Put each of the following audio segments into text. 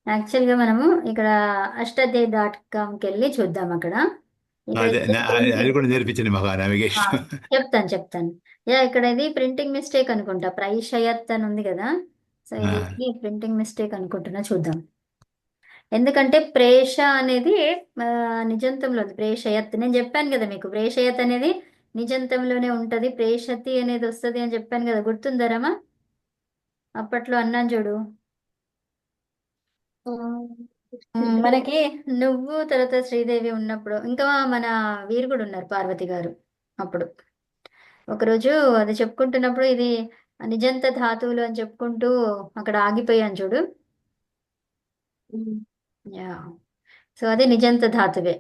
యాక్చువల్గా మనము ఇక్కడ అష్టాధ్యాయీ.కామ్కి వెళ్ళి చూద్దాం అక్కడ. ఇక్కడ అదే అది ప్రింటింగ్ కూడా నేర్పించండి మాకు నావిగేషన్. చెప్తాను. ఇక్కడ ఇది ప్రింటింగ్ మిస్టేక్ అనుకుంటా, ప్రైషయత్ అని ఉంది కదా. సో ఇది ప్రింటింగ్ మిస్టేక్ అనుకుంటున్నా, చూద్దాం. ఎందుకంటే ప్రేష అనేది ఆ, నిజంతంలో ఉంది. ప్రేషయత్ నేను చెప్పాను కదా మీకు, ప్రేషయత్ అనేది నిజంతంలోనే ఉంటది, ప్రేషతి అనేది వస్తది అని చెప్పాను కదా, గుర్తుందరమా? అప్పట్లో అన్నాను చూడు. మనకి నువ్వు తర్వాత శ్రీదేవి ఉన్నప్పుడు ఇంకా మన వీరు కూడా ఉన్నారు, పార్వతి గారు. అప్పుడు ఒకరోజు అది చెప్పుకుంటున్నప్పుడు ఇది నిజంత ధాతువులు అని చెప్పుకుంటూ అక్కడ ఆగిపోయాను చూడు. యా, సో అది నిజంత ధాతువే.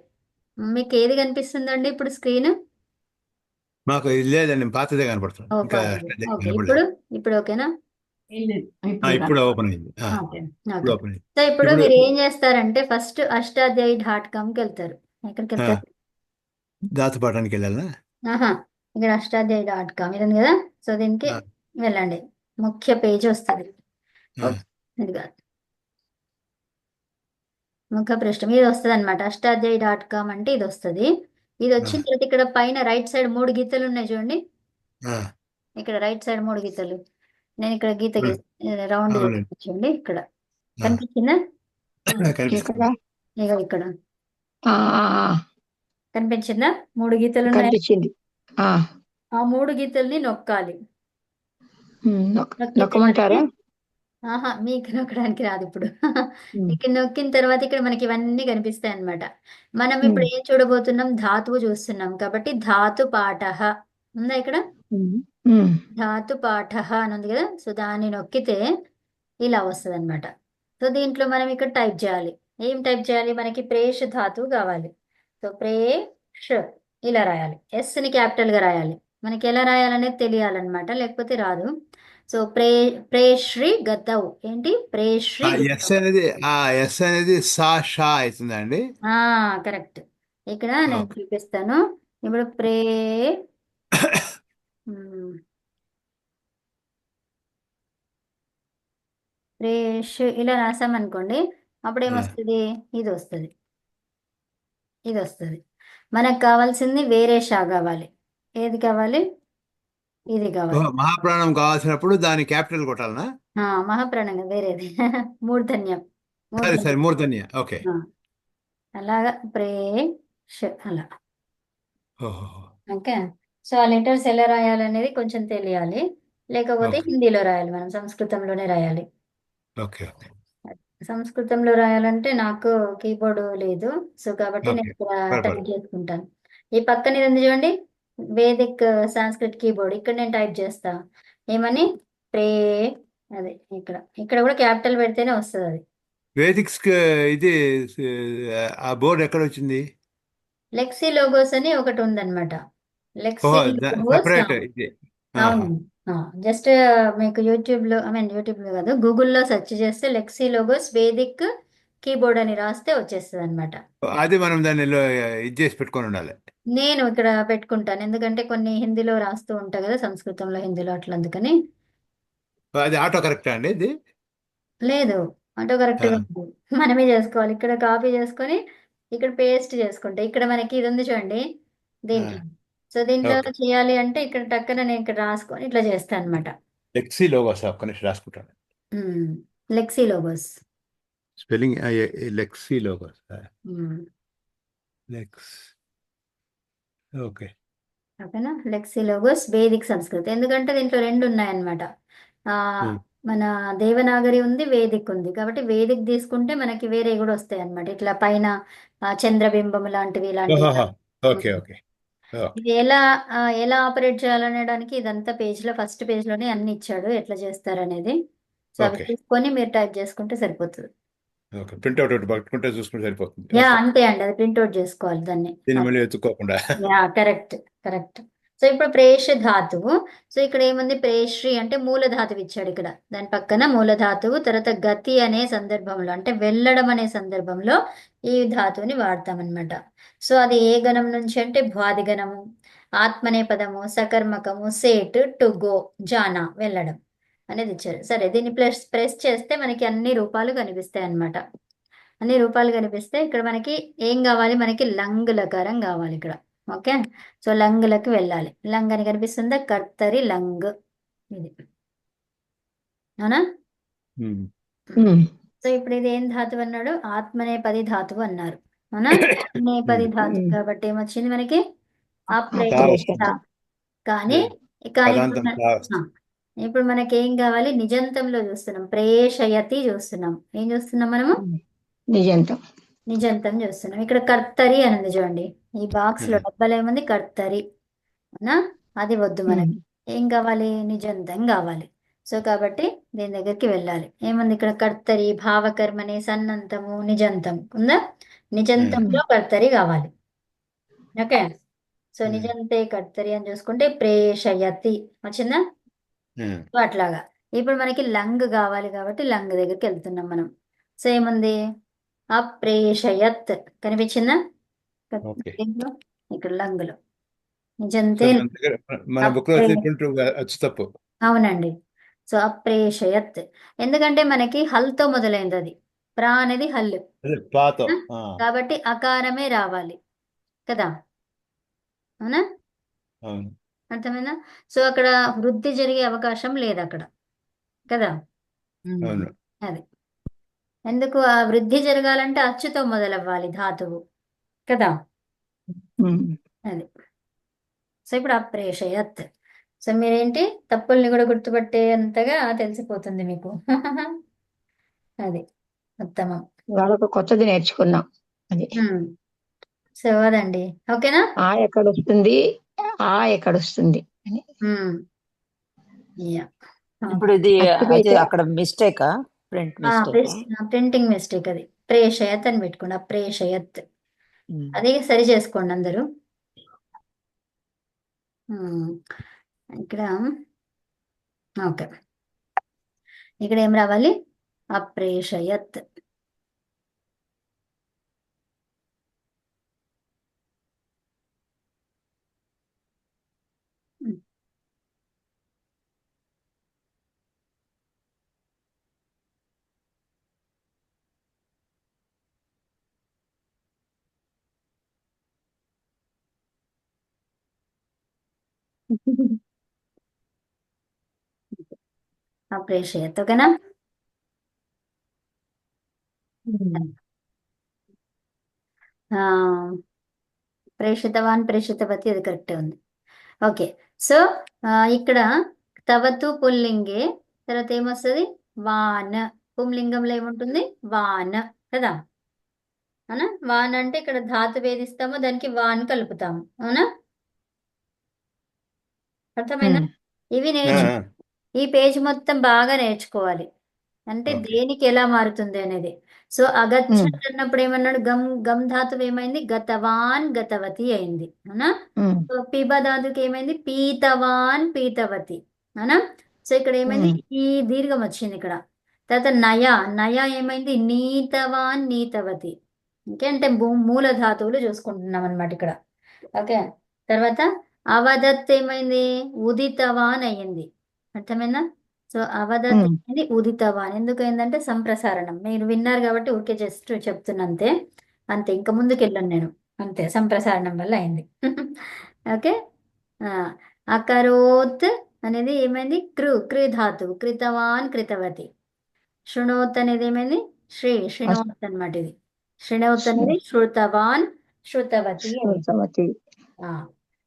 మీకు ఏది కనిపిస్తుందండి ఇప్పుడు స్క్రీన్? మాకు ఇది లేదండి, పాతదే కనపడుతుంది ఓ ఇంకా. పర్లేదు, ఓకే. కనపడలేదు. ఇప్పుడు ఓకేనా? ఇప్పుడు ఇప్పుడు ఓపెన్ అయింది. ఓకే. ఇప్పుడు ఓకే. ఓపెన్ అయింది. సో ఇప్పుడు ఇప్పుడు మీరు ఏం చేస్తారంటే ఫస్ట్ అష్టాధ్యాయి.కామ్కి వెళ్తారు. ఎక్కడికి ఆ, వెళ్తారు? దాచపాటానికి వెళ్ళాలా? ఆహా, ఇక్కడ అష్టాధ్యాయి.కామ్ ఇది ఉంది కదా. సో దీనికి ఆ, వెళ్ళండి, ముఖ్య పేజ్ వస్తుంది. ఆ, ఓకే, ఇది కాదు, ముఖ పృష్ఠం ఇది వస్తుంది అనమాట. అష్టాధ్యాయి.కామ్ అంటే ఇది వస్తుంది. ఇది ఆ, వచ్చిన తర్వాత ఇక్కడ పైన రైట్ సైడ్ మూడు గీతలు ఉన్నాయి చూడండి. ఆ, ఇక్కడ రైట్ సైడ్ మూడు గీతలు, నేను ఇక్కడ గీత అవును, రౌండ్ అవునండి. చూడండి ఇక్కడ. ఆ, కనిపించిందా? కనిపిస్తుంది. ఇక్కడ ఇక ఇక్కడ ఆ, ఆ, కనిపించిందా? మూడు గీతలు ఉన్నాయి. కనిపించింది. ఆ, ఆ మూడు గీతల్ని నొక్కాలి. నొక్కితే మనకి, నొక్కమంటారా? ఆహా మీకు నొక్కడానికి రాదు ఇప్పుడు. ఉమ్, ఇక్కడ నొక్కిన తర్వాత ఇక్కడ మనకి ఇవన్నీ కనిపిస్తాయి అన్నమాట. మనం ఇప్పుడు ఉమ్, ఏం చూడబోతున్నాం? ధాతువు చూస్తున్నాం కాబట్టి ధాతు పాఠ ఉందా ఇక్కడ. ఉమ్, ఉమ్, ధాతు పాఠ అని ఉంది కదా, సో దాన్ని నొక్కితే ఇలా వస్తుంది అనమాట. సో దీంట్లో మనం ఇక్కడ టైప్ చేయాలి. ఏం టైప్ చేయాలి? మనకి ప్రేష్ ధాతువు కావాలి. సో ప్రేష్ ఇలా రాయాలి, ఎస్ని క్యాపిటల్ గా రాయాలి. మనకి ఎలా రాయాలనేది తెలియాలన్నమాట, లేకపోతే రాదు. సో ప్రేశ్రీ గతవు ఏంటి? ప్రేశ్రీ ఆ ఎస్ గతవు. అనేది ఆ ఎస్ అనేది సా షా అవుతుందండి. కరెక్ట్. ఇక్కడ నేను ఓకే. చూపిస్తాను. ఇప్పుడు ఉమ్, ప్రేష్ ఇలా రాసామనుకోండి, అప్పుడు ఆ. ఏమొస్తుంది? ఇది వస్తుంది, ఇది వస్తుంది. మనకు కావాల్సింది వేరే షా కావాలి. ఏది కావాలి? ఇది కావాలి. ఓహో, మహాప్రాణం కావాల్సినప్పుడు దాని క్యాపిటల్ కొట్టాలనా? మహాప్రాణంగా వేరేది. మూర్ధన్యం. సరే సరే, మూర్ధన్యం. మూర్ధన్య. ఓకే. ఆ, అలాగా అలా. ఓహో. ఓకే. సో ఆ లెటర్స్ ఎలా రాయాలనేది కొంచెం తెలియాలి, లేకపోతే ఓకే. హిందీలో రాయాలి, మనం సంస్కృతంలోనే రాయాలి. ఓకే. ఓకే. సంస్కృతంలో రాయాలంటే నాకు కీబోర్డ్ లేదు, సో కాబట్టి నేను ఓకే. ఇక్కడ టైప్ పర్వాలేదు. చేసుకుంటాను. ఈ పక్కన ఇది ఉంది చూడండి, వేదిక్ సాంస్క్రిట్ కీబోర్డ్, ఇక్కడ నేను టైప్ చేస్తా. ఏమని? ప్రే అదే ఇక్కడ, ఇక్కడ కూడా క్యాపిటల్ పెడితేనే వస్తుంది అది. వేదిక్స్ ఇది ఆ బోర్డు ఎక్కడ వచ్చింది? లెక్సీ లోగోస్ అని ఒకటి ఉందన్నమాట. లెక్సీ ఓహో, లోగోస్. సపరేట్ ఇది. అవును. ఆహా. జస్ట్ మీకు యూట్యూబ్ లో, ఐ మీన్ యూట్యూబ్ లో కాదు, గూగుల్లో సెర్చ్ చేస్తే లెక్సీ లోగోస్ వేదిక్ కీబోర్డ్ అని రాస్తే వచ్చేస్తుంది అనమాట. అది మనం దాన్ని ఇది చేసి పెట్టుకొని ఉండాలి. నేను ఇక్కడ పెట్టుకుంటాను, ఎందుకంటే కొన్ని హిందీలో రాస్తూ ఉంటాయి కదా, సంస్కృతంలో హిందీలో అట్లా, అందుకని. అది ఆటో కరెక్టా అండి ఇది? లేదు, ఆటో కరెక్ట్ గా ఆ, ఉంది. మనమే చేసుకోవాలి. ఇక్కడ కాపీ చేసుకొని ఇక్కడ పేస్ట్ చేసుకుంటే, ఇక్కడ మనకి ఇది ఉంది చూడండి ఆ, దీంట్లో. సో దీంట్లో ఓకే. చేయాలి అంటే ఇక్కడ టక్కన నేను ఇక్కడ రాసుకొని ఇట్లా చేస్తాను అనమాట. లెక్సీ లోగోస్ ఒక్క నిమిషం రాసుకుంటాను. Lexilogos. Spelling Lexilogos. Lex. Okay. ఓకేనా? లెక్సీ లోగోస్ వేదిక్ సంస్కృతి, ఎందుకంటే దీంట్లో రెండు ఉన్నాయన్నమాట. ఆ ఉమ్. మన దేవనాగరి ఉంది, వేదిక్ ఉంది, కాబట్టి వేదిక్ తీసుకుంటే మనకి వేరే కూడా వస్తాయి అన్నమాట. ఇట్లా పైన చంద్రబింబం లాంటివి ఇలాంటివి. ఓహో. ఓకే. ఉమ్. ఓకే. ఓకే. ఇది ఎలా ఆపరేట్ చేయాలనడానికి ఇదంతా పేజ్ లో, ఫస్ట్ పేజ్ లోనే అన్ని ఇచ్చాడు ఎట్లా చేస్తారనేది. సో అవి ఓకే. చూసుకొని మీరు టైప్ చేసుకుంటే సరిపోతుంది. ఓకే. ప్రింట్అవుట్ ఒకటి పట్టుకుంటే చూసుకుంటే సరిపోతుంది. Yeah, okay. అంతే అండి, అది ప్రింట్అవుట్ చేసుకోవాలి దాన్ని. దీన్ని మళ్ళీ ఎత్తుక్కోకుండా. Yeah, correct. కరెక్ట్. సో ఇప్పుడు ప్రేష ధాతువు. సో ఇక్కడ ఏముంది? ప్రేష్రి అంటే మూల ధాతువు ఇచ్చాడు ఇక్కడ, దాని పక్కన మూల ధాతువు. తర్వాత గతి అనే సందర్భంలో, అంటే వెళ్ళడం అనే సందర్భంలో ఈ ధాతువుని వాడతాం అనమాట. సో అది ఏ గణం నుంచి అంటే భ్వాది గణము, ఆత్మనేపదము, సకర్మకము, సేట్, టు గో, జానా వెళ్ళడం. అనేది ఇచ్చారు. సరే, దీన్ని ప్రెస్ చేస్తే మనకి అన్ని రూపాలు కనిపిస్తాయి అన్నమాట. అన్ని రూపాలు కనిపిస్తే ఇక్కడ మనకి ఏం కావాలి, మనకి లంగ్ లకారం కావాలి ఇక్కడ. ఓకే, సో లంగ్లకు వెళ్ళాలి. లంగ్ అని కనిపిస్తుందా, కర్తరి లంగ్ ఇది, అవునా? ఉమ్. ఉమ్, సో ఇప్పుడు ఇది ఏం ధాతువు అన్నాడు, ఆత్మనేపది ధాతువు అన్నారు, అవునా? నేపది ఉమ్. ధాతువు ఉమ్. కాబట్టి ఏమొచ్చింది మనకి, అప్రేష. అప్రేషత. కానీ కానీ ఇప్పుడు పదాంతం తా ఆ, ఇప్పుడు మనకి ఏం కావాలి, నిజంతంలో చూస్తున్నాం, ప్రేషయతి చూస్తున్నాం. ఏం చూస్తున్నాం మనము, ఉమ్. నిజంతం. నిజంతం చూస్తున్నాం. ఇక్కడ కర్తరి అని ఉంది చూడండి, ఈ బాక్స్ లో డబ్బాలో ఏముంది, కర్తరి, అవునా? అది వద్దు ఉమ్. మనకి. ఏం కావాలి, నిజంతం కావాలి. సో కాబట్టి దీని దగ్గరికి వెళ్ళాలి. ఏముంది ఇక్కడ, కర్తరి, భావకర్మని, సన్నంతము, నిజంతం ఉందా? నిజంతంలో కర్తరి కావాలి. ఓకే, సో నిజంతే కర్తరి అని చూసుకుంటే ప్రేషయతి వచ్చిందా? సో అట్లాగా. ఇప్పుడు మనకి లంగ్ కావాలి కాబట్టి లంగ్ దగ్గరికి వెళ్తున్నాం మనం. సో ఏముంది, అప్రేషయత్ కనిపించిందా ఓకే. దీంట్లో? ఇక్కడ లంగులో సో నిజంతే మన దగ్గర మన బుక్ లో అప్రే వచ్చేటువంటి అచ్చు తప్పు. అవునండి. సో అప్రేషయత్, ఎందుకంటే మనకి హల్తో మొదలైంది అది, ప్రా అనేది హల్, అదే పాతో. కాబట్టి అకారమే రావాలి కదా, అవునా? అవును. అర్థమైందా? సో అక్కడ వృద్ధి జరిగే అవకాశం లేదు అక్కడ కదా. అవును. అది ఎందుకు, ఆ వృద్ధి జరగాలంటే అచ్చుతో మొదలవ్వాలి ధాతువు కదా. ఉమ్. అది, సో ఇప్పుడు అప్రేషయత్. సో మీరేంటి, తప్పుల్ని కూడా గుర్తుపట్టే అంతగా తెలిసిపోతుంది మీకు. అది ఉత్తమం. వాళ్ళకు కొత్తది నేర్చుకున్నాం. అది ఉమ్. సో అదండి, ఓకేనా? ఆ ఎక్కడొస్తుంది, ఆ ఎక్కడొస్తుంది అని. ఉమ్. యా, ఇప్పుడు ఇది అచ్చుకి అది అయితే అక్కడ మిస్టేకా, ప్రింట్ మిస్టేకా? ప్రింటింగ్ మిస్టేక్ అది, ప్రేషయత్ అని పెట్టుకోండి, అప్రేషయత్. అది సరి చేసుకోండి అందరూ. ఉమ్. ఇక్కడ ఓకే, ఇక్కడ ఏం రావాలి, అప్రేషయత్. అప్రేషయత్, ఓకేనా? ఉమ్. ఆ, ప్రేషితవాన్ ప్రేషితవతి అది కరెక్టే ఉంది. ఓకే, సో ఇక్కడ తవతు పుల్లింగే, తర్వాత ఏమొస్తుంది, వాన్. పుంలింగంలో ఏముంటుంది, వాన్ కదా, అవునా? వాన్ అంటే ఇక్కడ ధాతు వేదిస్తామో దానికి వాన్ కలుపుతాము, అవునా? అర్థమైందా? ఉమ్. ఇవి ఆ, నేర్చు, ఆ. ఈ పేజ్ మొత్తం బాగా నేర్చుకోవాలి, అంటే ఓకే. దేనికి ఎలా మారుతుంది అనేది. సో ఉమ్. అగచ్చత్ అన్నప్పుడు ఏమన్నాడు, గమ్ గమ్ ధాతువు ఏమైంది, గతవాన్ గతవతి అయింది, అవునా? ఉమ్. సో పిబ ధాతుకి ఏమైంది, పీతవాన్ పీతవతి, అవునా? సో ఇక్కడ ఏమైంది, ఉమ్. ఈ దీర్ఘం వచ్చింది ఇక్కడ. తర్వాత నయ, నయ ఏమైంది, నీతవాన్ నీతవతి. ఓకే, అంటే మూల ధాతువులు చూసుకుంటున్నాం అనమాట ఇక్కడ. ఓకే, తర్వాత అవదత్ ఏమైంది, ఉదితవాన్ అయ్యింది, అర్థమైందా? సో అవదత్ ఉమ్. అనేది ఉదితవాన్, ఎందుకు అయిందంటే సంప్రసారణం. మీరు విన్నారు కాబట్టి ఊరికే జస్ట్ చెప్తున్నా అంతే, అంతే, ఇంకా ముందుకు వెళ్ళాను నేను, అంతే, సంప్రసారణం వల్ల అయింది. ఓకే, ఆ, అకరోత్ అనేది ఏమైంది, కృ ధాతువు, కృతవాన్ కృతవతి. శృణోత్ అనేది ఏమైంది, శృణోత్ అన్నమాట ఇది. శృణోత్ అనేది శృతవాన్ శృతవతి అయింది. సమతి. ఆ,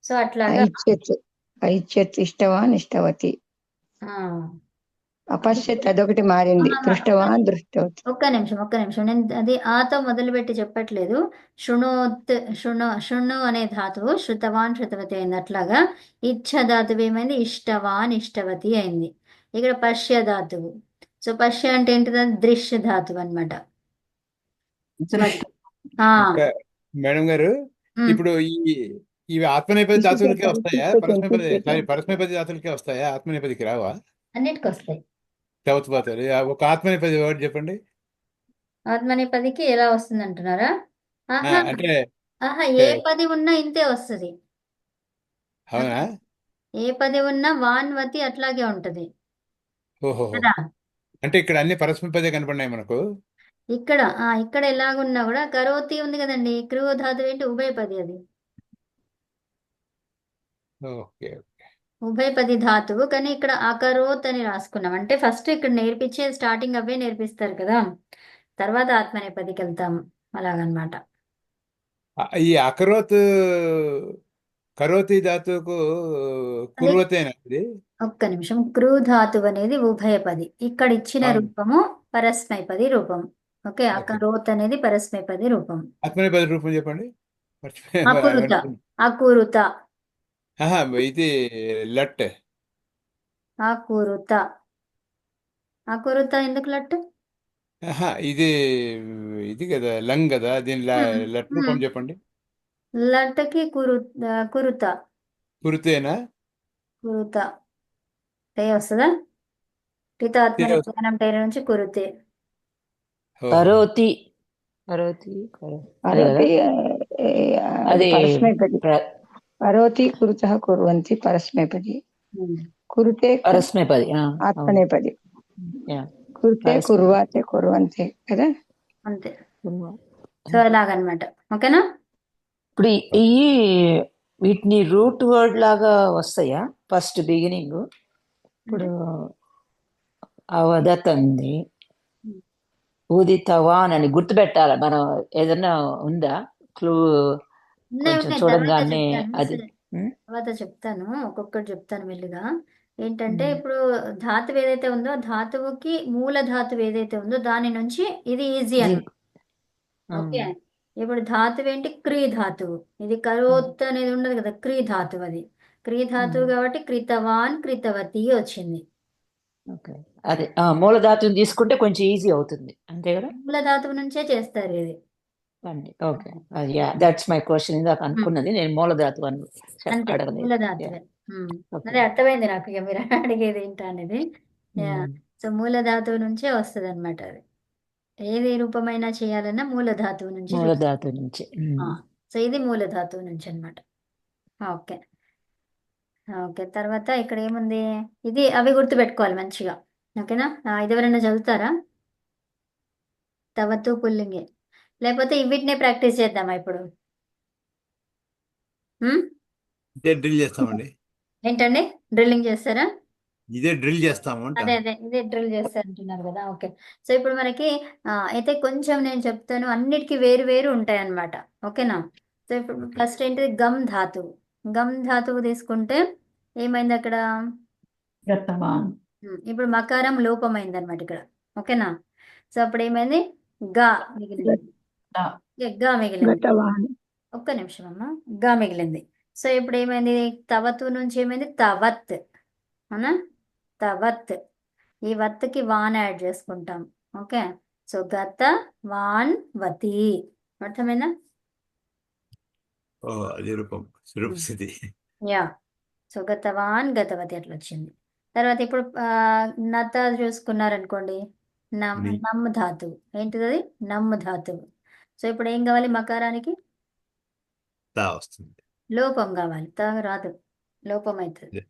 సో అట్లాగా. ఐచ్యత్. ఐచ్యత్ ఇష్టవాన్ ఇష్టవతి. ఆ, అపశ్యత్ అదొకటి మారింది, దృష్టవాన్ దృష్టవతి. ఒక్క నిమిషం, నేను అది ఆతో మొదలుపెట్టి చెప్పట్లేదు. శృణోత్, శృణు అనే ధాతువు శృతవాన్ శృతవతి అయింది, అట్లాగా ఇచ్ఛ ధాతువు ఏమైంది, ఇష్టవాన్ ఇష్టవతి అయింది. ఇక్కడ పశ్య ధాతువు, సో పశ్య అంటే ఏంటిది, దృశ్య ధాతువు అనమాట. ఇంకా మేడం గారు, ఇప్పుడు ఇవి ఆత్మనేపథ్య ధాతువులకే వస్తాయా, పరస్మైపది ధాతువులకే వస్తాయా, ఆత్మనేపదికి రావా? అన్నిటికి వస్తాయి. చదువుతారు ఒక ఆత్మనేపది వర్డ్ చెప్పండి. ఆత్మనేపదికి ఎలా వస్తుంది అంటున్నారా? ఆహా, అంటే ఆహా, ఏ పది ఉన్నా ఇంతే వస్తుంది. అవునా? ఏ పది ఉన్నా వాన్వతి అట్లాగే ఉంటది. ఓహో. కదా. అంటే ఇక్కడ అన్ని పరస్మైపదే కనపడినాయి మనకు. ఇక్కడ ఎలాగున్నా కూడా కరోతి ఉంది కదండి, క్రూ ధాతువు ఏంటి, ఉభయపది అది. ఓకే. ఉభయపది ధాతువు, కానీ ఇక్కడ అకరోత్ అని రాసుకున్నాం. అంటే ఫస్ట్ ఇక్కడ నేర్పించే స్టార్టింగ్ అవే నేర్పిస్తారు కదా, తర్వాత ఆత్మనేపదికి వెళ్తాం అలాగనమాట. ఈ అకరోత్ కరోతి ధాతువుకు అది కురువతేనా ఇది? ఒక్క నిమిషం. క్రూ ధాతువు అనేది ఉభయపది, ఇక్కడ ఇచ్చిన అవును. రూపము పరస్మైపది రూపం. Okay, okay. అకరోత్ అనేది పరస్మైపది రూపం. ఆత్మనేపది రూపం చెప్పండి. అకురుత, అకురుత, ఆహా, ఇది లట్. అకురుత. అకురుత ఎందుకు లట్టు? ఆహా, ఇది ఇది కదా లంగ్ కదా, దీని లట్ రూపం చెప్పండి. లట్టుకి కురుత, కురుతేనా? కురుత టే వస్తుందా? టితాత్మని ప్రధానం టైర్ నుంచి కురుతే. కరోతి కరోతి అదే కదా. కరోతి అది పరస్మైపది. కరోతి కురుతః కుర్వంతి పరస్మైపది. కురుతే పరస్మైపది. ఆత్మనేపది. కురుతే కుర్వాతే కుర్వంతే కదా. అంతే. సో అలాగనమాట. ఓకేనా. ఇప్పుడు ఈ వీటిని రూట్ వర్డ్ లాగా వస్తాయా ఫస్ట్ బిగినింగ్? ఇప్పుడు అవదత్ ఉంది, ఉదితవాన్ అని గుర్తుపెట్టాలి మనం. ఏదన్నా ఉందా క్లూ? కొంచెం చూడంగానే అది తర్వాత చెప్తాను, ఒక్కొక్కటి చెప్తాను మెల్లిగా. ఏంటంటే ఇప్పుడు ధాతువు ఏదైతే ఉందో, ధాతువుకి మూల ధాతువు ఏదైతే ఉందో దాని నుంచి ఇది ఈజీ అని. ఓకే, ఇప్పుడు ధాతువు ఏంటి, క్రీ ధాతువు. ఇది కరోత్ అనేది ఉండదు కదా, క్రీ ధాతువు. అది క్రీ ధాతువు కాబట్టి కృతవాన్ కృతవతి వచ్చింది. అదే మూల ధాతువుని తీసుకుంటే కొంచెం ఈజీ అవుతుంది, అంతే కదా. మూల ధాతువు నుంచే చేస్తారు ఇది. Okay, that's my question. ఇందాక అనుకున్నది నేను మూల ధాతువు అని అంతే, అడగలేదు. మూల ధాతువే. అదే అర్థమైంది నాకు, ఇక మీరు అడిగేది ఏంటా అనేది. సో మూల ధాతువు నుంచే వస్తుంది అనమాట. అది ఏది రూపమైనా చేయాలన్నా మూల ధాతువు నుంచి మూల ధాతువు నుంచి. సో ఇది మూల ధాతువు నుంచి అనమాట. ఓకే. ఓకే, తర్వాత ఇక్కడ ఏముంది, ఇది అవి గుర్తుపెట్టుకోవాలి మంచిగా. ఓకేనా. ఇది ఎవరైనా చదువుతారా? తవతు పుల్లింగే, లేకపోతే వీటినే ప్రాక్టీస్ చేద్దామా ఇప్పుడు? ఇదే డ్రిల్ చేస్తామండి. ఏంటండి, డ్రిల్లింగ్ చేస్తారా? ఇదే డ్రిల్ చేస్తాము. అదే ఇదే డ్రిల్ చేస్తారంటున్నారు కదా. ఓకే, సో ఇప్పుడు మనకి అయితే కొంచెం నేను చెప్తాను, అన్నిటికీ వేరు వేరు ఉంటాయి అన్నమాట. ఓకేనా. సో ఇప్పుడు ఫస్ట్ ఏంటిది, గమ్ ధాతువు. గమ్ ధాతువు తీసుకుంటే ఏమైంది అక్కడ, ఇప్పుడు మకారం లోపమైంది అనమాట ఇక్కడ. ఓకేనా. సో అప్పుడు ఏమైంది, గా మిగిలింది. గా మిగిలింది. ఒక్క నిమిషం అమ్మా, గా మిగిలింది. సో ఇప్పుడు ఏమైంది, తవతు నుంచి ఏమైంది, తవత్. అవునా, తవత్. ఈ వత్తుకి వాన్ యాడ్ చేసుకుంటాం. ఓకే, సో గత వాన్ వతి. అర్థమైందా? అది రూపం, స్థితి. యా, సో గతవాన్ గతవతి అట్లా వచ్చింది. తర్వాత ఇప్పుడు నత చూసుకున్నారనుకోండి, నమ్ ధాతువు. ఏంటిది అది, నమ్ ధాతువు. సో ఇప్పుడు ఏం కావాలి, మకారానికి వస్తుంది, లోపం కావాలి. త రాదు, లోపం అవుతుంది.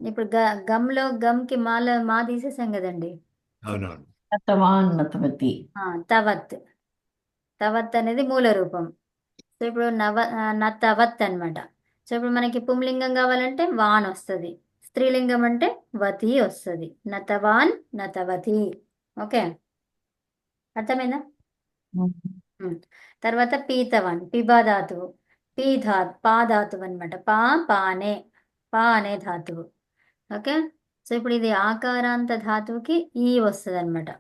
ఇప్పుడు గమ్లో గమ్కి మా తీసేసాం కదండి. అవునవును. తవత్. తవత్ అనేది మూల రూపం. సో ఇప్పుడు నతవత్ అనమాట. సో ఇప్పుడు మనకి పుంలింగం కావాలంటే వాన్ వస్తుంది, స్త్రీలింగం అంటే వతి వస్తుంది. నతవాన్ నతవతి. ఓకే, అర్థమైందా? తర్వాత పీతవాన్, పిబా ధాతువు. పా ధాతువు అనమాట. పానే, పా అనే ధాతువు. ఓకే, సో ఇప్పుడు ఇది ఆకారాంత ధాతువుకి ఈ వస్తుంది అనమాట.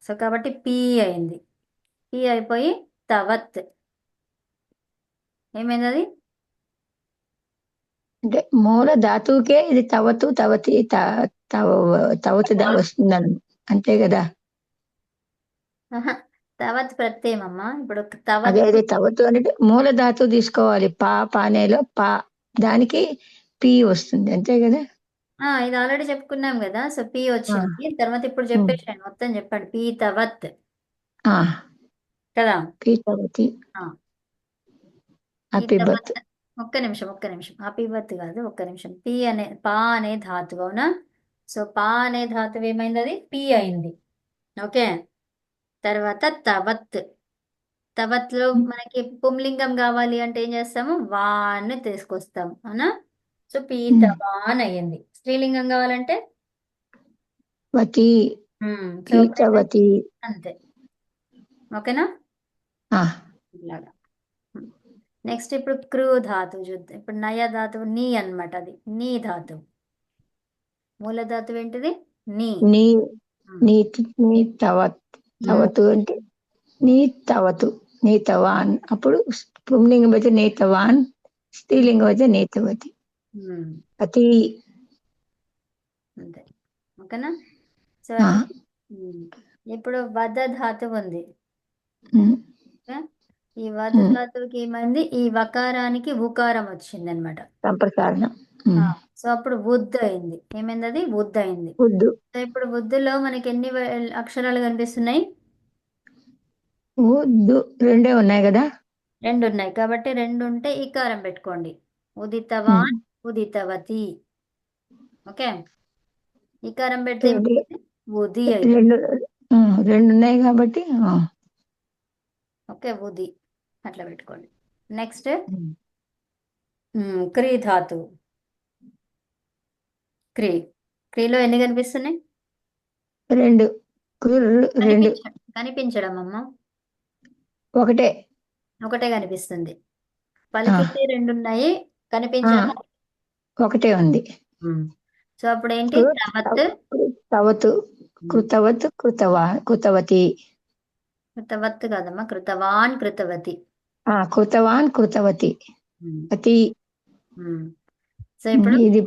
సో కాబట్టి పీ అయింది. పీ అయిపోయి తవత్. ఏమైంది అది, అంటే మూల ధాతువుకే ఇది తవతు తవతి తవతు వస్తుందని అంతే కదా. తవత్ ప్రత్యయమమ్మా. ఇప్పుడు అదే తవతు అంటే మూల ధాతువు తీసుకోవాలి. పానేలో దానికి పి వస్తుంది అంతే కదా. ఇది ఆల్రెడీ చెప్పుకున్నాం కదా. సో పి వచ్చింది, తర్వాత ఇప్పుడు చెప్పేసాను, మొత్తం చెప్పండి. పీ తవత్ కదా, పీతవతి అపిబత్. ఒక్క నిమిషం. అపిబత్ కాదు, ఒక్క నిమిషం. పా అనే ధాతువు. అవునా, సో పా అనే ధాతువు ఏమైంది, అది పి అయింది. ఓకే. తర్వాత తవత్. తవత్లో మనకి పుంలింగం కావాలి అంటే ఏం చేస్తాము, వాన్ని తీసుకొస్తాం, అవునా? సో పీతవాన్ అయ్యింది. స్త్రీలింగం కావాలంటే వతి సో పీతవతి. అంతే. ఓకేనా? ఆ, ఇలాగా. నెక్స్ట్ ఇప్పుడు క్రూ ధాతువు చూద్దాం. ఇప్పుడు నయ ధాతువు నీ అన్నమాట. అది నీ ధాతువు. మూల ధాతువు ఏంటిది, నీ. నీ ఉమ్. నీ నీ తవత్. తవతు అంటే నీ తవతు, నీ తవాన్. అప్పుడు పుంలింగం అయితే నేతవాన్, స్త్రీలింగం అయితే నేతవతి. ఉమ్. అతి. అంతే. ఓకేనా? సో ఆ, అట్లా. ఉమ్. ఇప్పుడు వద ధాతువు ఉంది. ఉమ్, ఓకే? ఈ వద ఉమ్, ధాతువుకి ఏమైంది, ఈ వకారానికి ఉకారం వచ్చింది అనమాట. సంప్రసారణం. ఉమ్. సో అప్పుడు ఉద్ అయింది. ఏమైంది, అది ఉద్ అయింది. ఉద్దు. సో ఇప్పుడు ఉద్దులో మనకి ఎన్ని అక్షరాలు కనిపిస్తున్నాయి, ఉద్దు రెండే ఉన్నాయి కదా. 2 ఉన్నాయి. కాబట్టి 2 ఉంటే ఈకారం పెట్టుకోండి. ఉమ్. ఉదితవాన్, ఉదితవతి. ఓకే. ఈకారం పెడితే రెండు ఏమవుతుంది, ఉది అవుతుంది. రెండు రెండు ఉన్నాయి కాబట్టి ఓకే, ఉది అట్లా పెట్టుకోండి. నెక్స్ట్ క్రీ ధాతువు. క్రీ. క్రీలో ఎన్ని కనిపిస్తున్నాయి, రెండు. రెండు. కనిపించడం అమ్మ, ఒకటే. ఒకటే కనిపిస్తుంది. ఆ, పలికితే 2 ఉన్నాయి, కనిపించడం ఒకటే ఉంది. సో అప్పుడు ఏంటి, తవత్. తవతు, కృతవత్, కృతవతి. కృతవత్ కాదమ్మా, కృతవాన్, కృతవతి. కృతవాన్, కృతవతి. అతి. సో ఇప్పుడు ఇది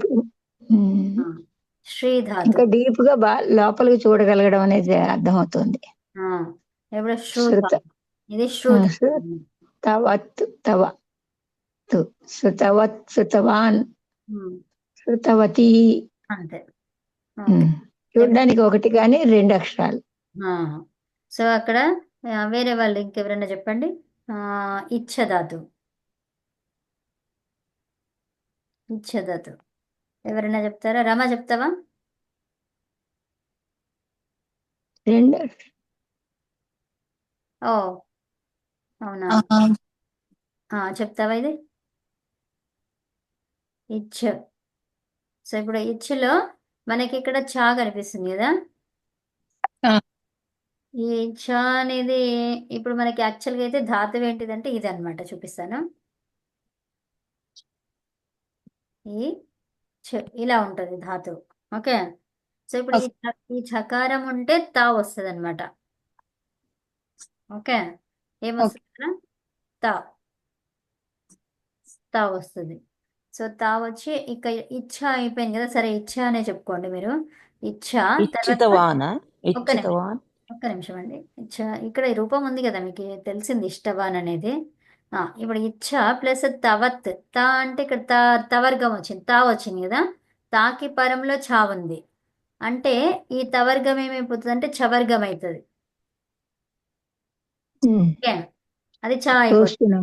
శ్రీ ధాతు. ఇంకా డీప్ గా లోపలికి చూడగలగడం అనేది అర్థమవుతుంది. ఇప్పుడు శృత. ఇది శ్రు తవత్, తవ. శృతవత్, శృతవాన్, శృతవతి. అంతే. చూడడానికి ఒకటి కానీ 2 అక్షరాలు. సో అక్కడ వేరే వాళ్ళు ఇంకెవరైనా చెప్పండి. ఇచ్ఛధాతు. ఇచ్ఛధాతు ఎవరైనా చెప్తారా? రమ చెప్తావా? 2. ఓ అవునా, చెప్తావా ఇది ఇచ్ఛ. సో ఇప్పుడు ఇచ్ఛలో మనకి ఇక్కడ చా కనిపిస్తుంది కదా. ఈ చ అనేది ఇప్పుడు మనకి యాక్చువల్గా అయితే ధాతువు ఏంటిదంటే ఇది అనమాట, చూపిస్తాను. ఈ ఇలా ఉంటుంది ధాతువు. ఓకే. సో ఇప్పుడు ఈ చకారం ఉంటే తా వస్తుంది అనమాట. ఓకే. ఏమొస్తుంది కదా, తా. తా వస్తుంది. సో తా వచ్చి ఇక ఇచ్ఛ అయిపోయింది కదా. సరే ఇచ్ఛ అనే చెప్పుకోండి మీరు. ఇచ్ఛ తర్వాత ఒక్క నిమిషం అండి. ఇచ్ఛ ఇక్కడ ఈ రూపం ఉంది కదా, మీకు తెలిసింది ఇష్టవాన్ అనేది. ఇప్పుడు ఇచ్ఛ ప్లస్ తవత్. తా అంటే ఇక్కడ తవర్గం వచ్చింది, తా వచ్చింది కదా. తాకి పరంలో ఛా ఉంది అంటే ఈ తవర్గం ఏమైపోతుంది అంటే చవర్గం అవుతుంది. ఓకే, అది చా అయిపోతుంది.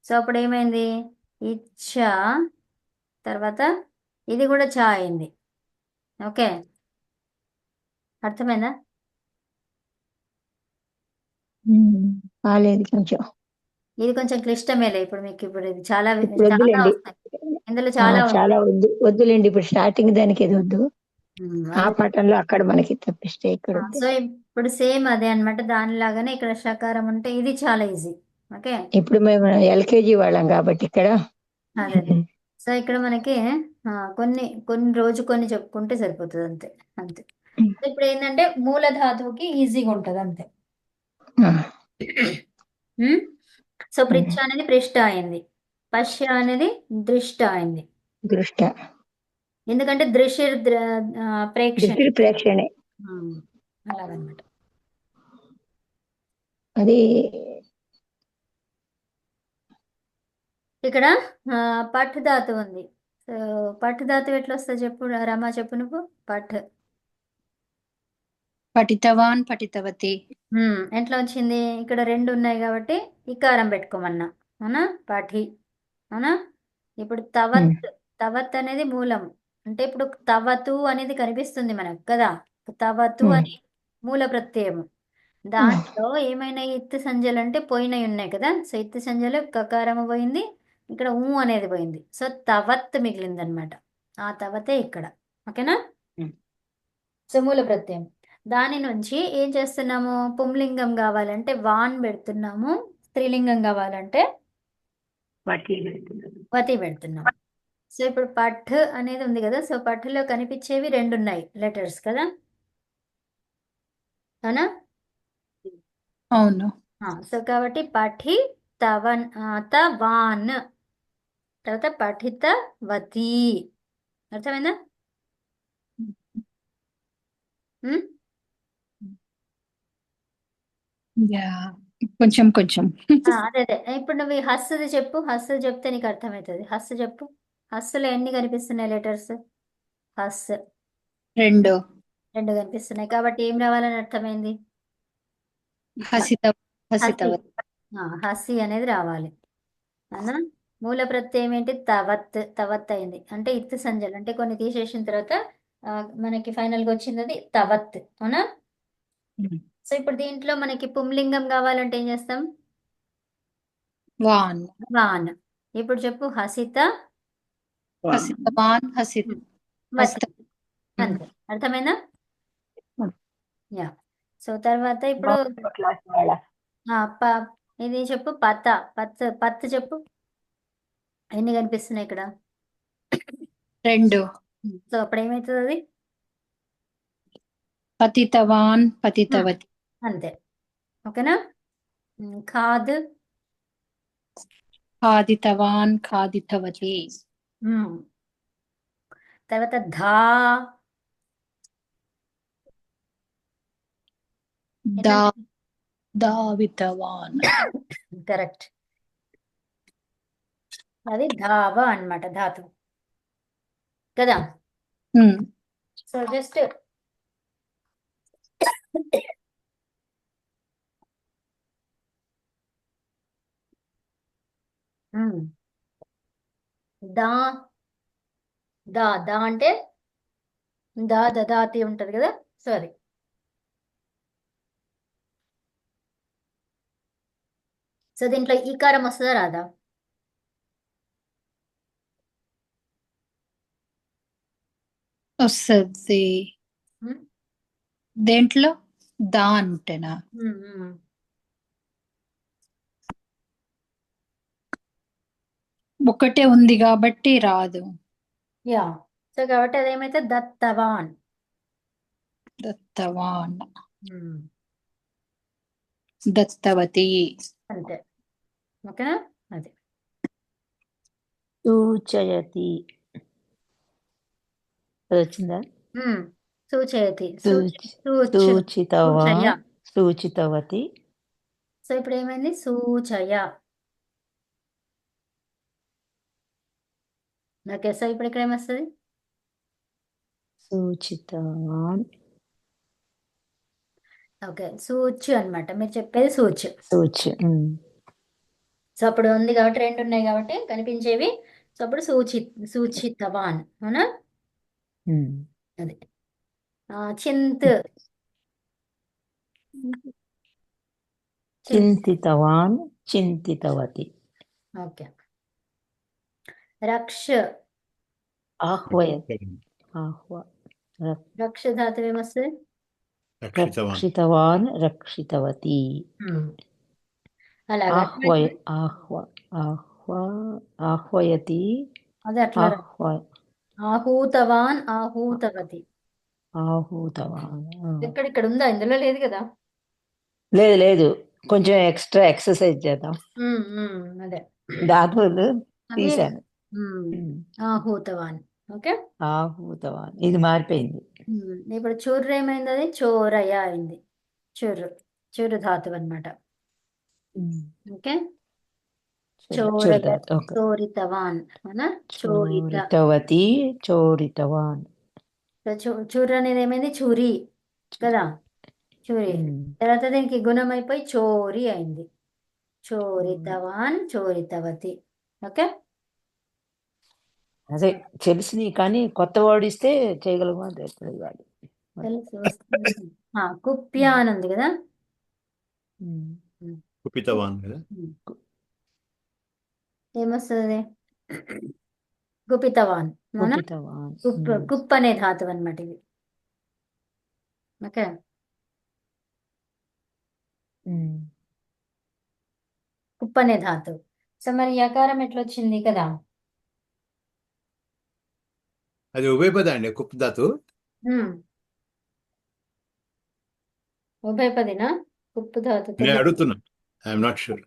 సో అప్పుడు ఏమైంది, ఇచ్ఛ తర్వాత ఇది కూడా చా అయింది. ఓకే, అర్థమైందా? కాలేదు కొంచెం. ఇది కొంచెం క్లిష్టమేలే. ఇప్పుడు మీకు ఇప్పుడు ఇది చాలా ఇప్పుడు చాలా వద్దులేండి. వస్తాయి ఇందులో, చాలా చాలా వద్దులేండి. ఇప్పుడు స్టార్టింగ్ దానికి ఏది వద్దు. ఆ అదే. పాఠంలో అక్కడ మనకి తప్పిస్తే ఇక్కడ వద్దు. సో ఇప్పుడు సేమ్ అదే అన్నమాట. దానిలాగానే ఇక్కడ షకారం ఉంటే ఇది చాలా ఈజీ. ఓకే, ఇప్పుడు మేము ఎల్కేజీ వాళ్ళం కాబట్టి ఇక్కడ అదే. సో ఇక్కడ మనకి కొన్ని రోజు కొన్ని చెప్పుకుంటే సరిపోతుంది, అంతే అంతే. ఇప్పుడు ఏంటంటే మూల ధాతువుకి ఈజీగా ఉంటుంది అంతే. సో పృచ్ఛ అనేది పృష్ఠ అయింది, పశ్య అనేది దృష్ట అయింది. దృష్ట ఎందుకంటే ప్రేక్షణే. అలాగనమాట. అది ఇక్కడ పఠ్ ధాతు ఉంది. సో పఠ్ ధాతు ఎట్లా వస్తుంది చెప్పు రమా, చెప్పు నువ్వు. పఠ్ పఠితవాన్, పఠితవతి. ఎట్లా వచ్చింది, ఇక్కడ 2 ఉన్నాయి కాబట్టి ఇకారం పెట్టుకోమన్నా, అవునా, పాఠి. అవునా. ఇప్పుడు తవత్ అనేది మూలం. అంటే ఇప్పుడు తవతు అనేది కనిపిస్తుంది మనకు కదా, తవతు ఉమ్, అని మూల ప్రత్యయము. దాంట్లో ఏమైనా ఇత్తు సంజలు అంటే పోయినవి ఉన్నాయి కదా, సో ఇత్తు సంజలు కకారము పోయింది, ఇక్కడ అనేది పోయింది, సో తవత్ మిగిలింది అనమాట. ఆ తవతే ఇక్కడ. ఓకేనా? సో మూల ప్రత్యయం. దాని నుంచి ఏం చేస్తున్నాము, పుంలింగం కావాలంటే వాన్ పెడుతున్నాము, స్త్రీలింగం కావాలంటే వతి పెడుతున్నాం. సో ఇప్పుడు పఠ్ అనేది ఉంది కదా, సో పఠ్లో కనిపించేవి రెండు ఉన్నాయి లెటర్స్ కదా, అవునా? అవును. సో కాబట్టి పఠి తవన్ తవాన్, తర్వాత పఠితవతి. అర్థమైందా? ఉమ్? యా, కొంచెం కొంచెం. అదే అదే. ఇప్పుడు నువ్వు ఈ హస్సుది చెప్పు, హస్సు చెప్తే నీకు అర్థమవుతుంది. హస్సు చెప్పు. హస్సులో ఎన్ని కనిపిస్తున్నాయి లెటర్స్? హస్ రెండు. రెండు కనిపిస్తున్నాయి కాబట్టి ఏం రావాలని అర్థమైంది? ఇక్కడ హసిత హసి. హసితవతి. హసి అనేది రావాలి. అవునా? మూల ప్రత్యయం ఏంటి? తవత్. తవత్ అయింది అంటే ఇత్తు సంజలు, అంటే కొన్ని తీసేసిన తర్వాత మనకి ఫైనల్గా వచ్చింది అది తవత్. అవునా? సో ఇప్పుడు దీంట్లో మనకి పుంలింగం కావాలంటే ఏం చేస్తాం? వాన్. వాన్. ఇప్పుడు చెప్పు హసిత హసితవాన్ హసిత వతి. హసిత. అంతే. అర్థమైందా? యా. సో తర్వాత ఇప్పుడు ఇది చెప్పు, పత. పత్ చెప్పు. ఎన్ని కనిపిస్తున్నాయి ఇక్కడ? రెండు. సో అప్పుడు ఏమవుతుంది అది? పతితవాన్ పతితవతి. అంతే. ఓకేనా? ఖాద్. ఖాదితవాన్ ఖాదితవతి. తర్వాత ధా. దా దావితవాన్. కరెక్ట్. అది ధావ అన్నమాట, ధాతు కదా. సో జస్ట్ దా దా దా అంటే దా దదాతి ఉంటది కదా, సో అది. సో దీంట్లో ఈకారం వస్తుందా రాదా? వస్తుంది. ఉమ్, దేంట్లో దా అంటేనా? ఉమ్, ఉమ్. ఒకటే ఉంది కాబట్టి రాదు. యా. సో కాబట్టి అదేమైతే దత్తవాన్. దత్తవాన్ ఉమ్, దత్తవతి. అంతే. ఓకేనా? అది. సూచయతి. అది వచ్చిందా? సూచయతి. సూచి సూచ్. సూచితవాన్ సూచయ. సూచితవతి. సో ఇప్పుడు ఏమైంది? సూచయ. ఓకే. సో ఇప్పుడు ఇక్కడ ఏమొస్తుంది? సూచితవాన్ ఓకే. సూచ్ అన్నమాట, మీరు చెప్పేది సూచ్. సూచ్. సో అప్పుడు ఉంది కాబట్టి రెండు ఉన్నాయి కాబట్టి కనిపించేవి. సో అప్పుడు సూచితవాన్. అవునా? అది. చింత్. చింతితవాన్ చింతితవతి. ఓకే. రక్ష. ఆహ్వయతి. రక్ష ధాతు ఏమొస్తుంది? రక్షితవాన్. రక్షితవాన్ రక్షితవతి. అలాగా. ఆహ్వయతి. అదే అట్లా ఆహూతవాన్ ఆహూతవతి. ఆహూతవాన్. ఇక్కడ ఉందా? ఇందులో లేదు కదా. లేదు లేదు, కొంచెం ఎక్స్ట్రా ఎక్సర్సైజ్ చేద్దాం. అదే ధాతువులు అవి. తీశాను. ఆహూతవాన్. ఓకే. ఆహూతవాన్ ఇది మారిపోయింది. ఇప్పుడు చూర్రు ఏమైంది? అది చోరయ అయింది. చూరు ధాతువు అన్నమాట. ఓకే. చోరయ. చోరితవాన్. అవునా? చోరితవతి చోరితవాన్. చూరు అనేది ఏమైంది? చూరి కదా, చూరి. తర్వాత దీనికి గుణం అయిపోయి చోరి అయింది. చోరితవాన్ చోరితవతి. ఓకే. అదే తెలిసినవి కానీ కొత్త వర్డ్ ఇస్తే చేయగలమా తెలియదు అది. తెలుసు వస్తుంది. కుప్య అని ఉంది కదా. ఉమ్. కుపితవాన్ కదా. ఏమొస్తుంది? కుపితవాన్. అవునా? కుపితవాన్. కుప్ అనే ధాతువు అనమాట ఇది. ఓకే. కుప్ అనే ధాతువు. సో మరి యకారం ఎట్లా వచ్చింది కదా? అది ఉభయపద అండి కుప్ ధాతు. ఉభయపదినా? కుప్పు ధాతు నేను తెలియదు, అడుగుతున్నా, ఐఎమ్ నాట్ షూర్.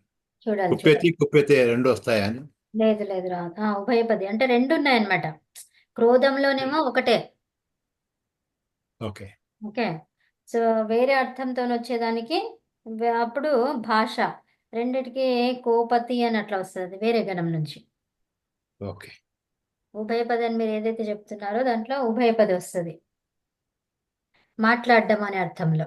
చూడాలి కుప్పేతి కుప్పేతే రెండు వస్తాయా అని. లేదు లేదు రాదు. ఉభయపది అంటే రెండు ఉన్నాయన్నమాట. క్రోధంలోనేమో ఒకటే. ఓకే. ఓకే. సో వేరే అర్థంతో వచ్చేదానికి అప్పుడు భాష రెండిటికి కోపతి అని అట్లా వస్తుంది వేరే గణం నుంచి. ఓకే. ఉభయపది అని మీరు ఏదైతే చెప్తున్నారో దాంట్లో ఉభయపది వస్తుంది, మాట్లాడడం అనే అర్థంలో.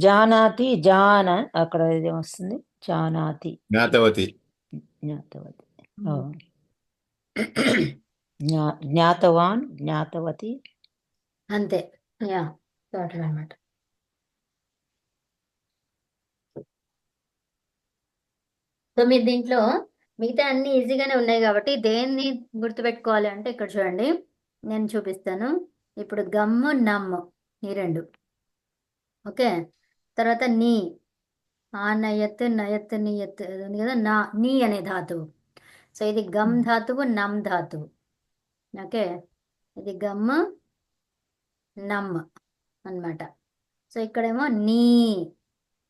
జానాతి జాన అక్కడ ఏమొస్తుంది? జానాతి జ్ఞాతవతి. జ్ఞాతవతి. జ్ఞాతవాన్ జ్ఞాతవతి. అంతే. యా టోటల్ అనమాట. సో మీరు దీంట్లో మిగతా అన్ని ఈజీగానే ఉన్నాయి కాబట్టి దేన్ని గుర్తుపెట్టుకోవాలి అంటే ఇక్కడ చూడండి, నేను చూపిస్తాను. ఇప్పుడు గమ్ము నమ్ము ఈ రెండు. ఓకే. తర్వాత నీ నయత్ నయత్ నియత్ ఉంది కదా, నీ అనే ధాతువు. సో ఇది గమ్ ధాతువు, నమ్ ధాతువు. ఓకే. ఇది గమ్ నమ్ అన్నమాట. సో ఇక్కడేమో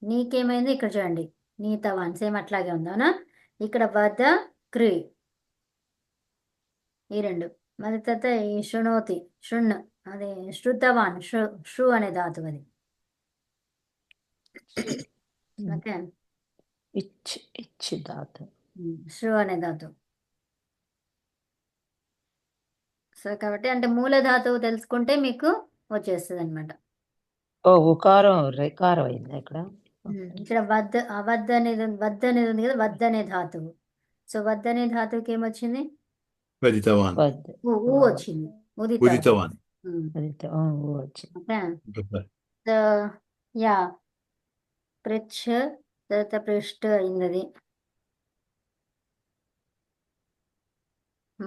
నీకేమైంది ఇక్కడ చూడండి, నీతవాన్ సేమ్ అట్లాగే ఉంది. అవునా? ఇక్కడ వద క్రి ఈ రెండు. మరి తర్వాత ఈ శృణోతి శృణ్, అదే శృతవాన్ శృ అనే ధాతువు అది. ఓకే. ఇచ్ ధాతు. శృ అనే ధాతువు. సో కాబట్టి అంటే మూల ధాతువు తెలుసుకుంటే మీకు వచ్చేస్తుంది అనమాట. ఉకారం రేకారం అయింది ఇక్కడ. ఇక్కడ వద్ద అనేది ఉంది కదా, వద్ద అనే ధాతువు. సో వద్ద అనే ధాతువుకి ఏమొచ్చింది? వదితవాన్. ఊ వచ్చింది. ఉదితవాన్. ఓకే. యా పృచ్ఛ తర్వాత పృష్ఠ అయింది అది.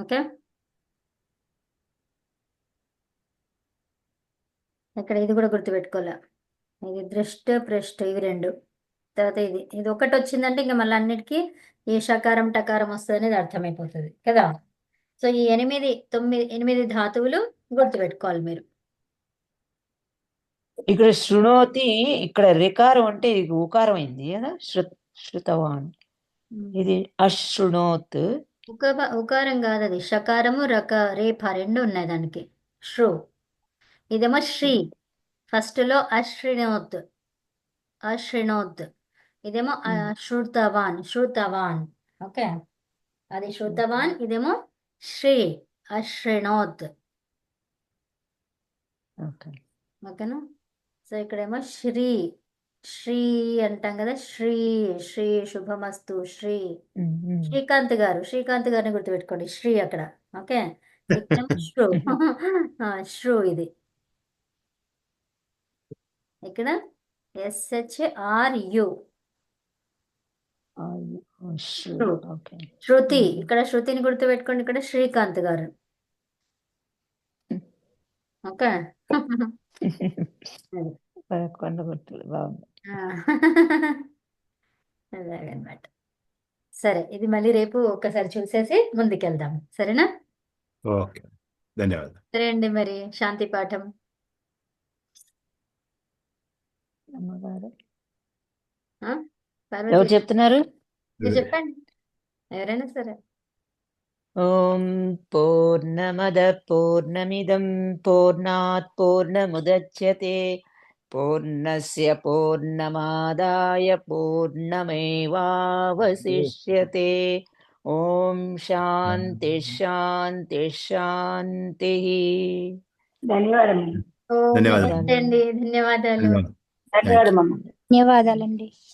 ఓకే. ఇక్కడ ఇది కూడా గుర్తుపెట్టుకోలే, ఇది దృష్ట పృష్ఠ ఇవి రెండు. తర్వాత ఇది ఒకటి వచ్చిందంటే ఇంకా మళ్ళీ అన్నిటికీ ఏ షకారం టకారం వస్తుంది అనేది అర్థమైపోతుంది కదా. సో ఈ 8 ధాతువులు గుర్తుపెట్టుకోవాలి మీరు. ఇక్కడ శృణోతి ఇక్కడ రికారం అంటే ఇది ఉకారం అయింది కదా. శృతవాన్ ఇది అశృణోత్. ఉకారం కాదు అది, షకారము రేఫ రెండు ఉన్నాయి దానికి. శ్రు ఇదేమో శ్రీ, ఫస్ట్ లో అశ్రిణోత్ ఇదేమో శృతవాన్. ఓకే. అది శృతవాన్, ఇదేమో శ్రీ అశ్రిణోత్. ఓకేనా. సో ఇక్కడేమో శ్రీ అంటాం కదా, శ్రీ శుభమస్తు శ్రీ. శ్రీకాంత్ గారిని గుర్తుపెట్టుకోండి, శ్రీ అక్కడ. ఓకే. ఇక్కడ శ్రు ఇది. ఇక్కడ SHRU శృతి. ఇక్కడ శృతిని గుర్తుపెట్టుకోండి, ఇక్కడ శ్రీకాంత్ గారు. ఓకే. అలాగనమాట. సరే, ఇది మళ్ళీ రేపు ఒక్కసారి చూసేసి ముందుకెళ్దాం. సరేనా? ఓకే, ధన్యవాదాలు. సరే అండి, మరి శాంతి పాఠం. ఎవరు చెప్తున్నారు? మీరు చెప్పండి, ఎవరైనా సరే. ఓం పూర్ణమద పూర్ణమిదం పూర్ణాత్ పూర్ణముదచ్యతే పూర్ణస్య పూర్ణమాదాయ పూర్ణమేవావశిష్యతే. ఓం శాంతి శాంతి శాంతి. ధన్యవాదాలు. ఓం నమస్తే అండి, ధన్యవాదాలు. ధన్యవాదాలు. ధన్యవాదాలండి.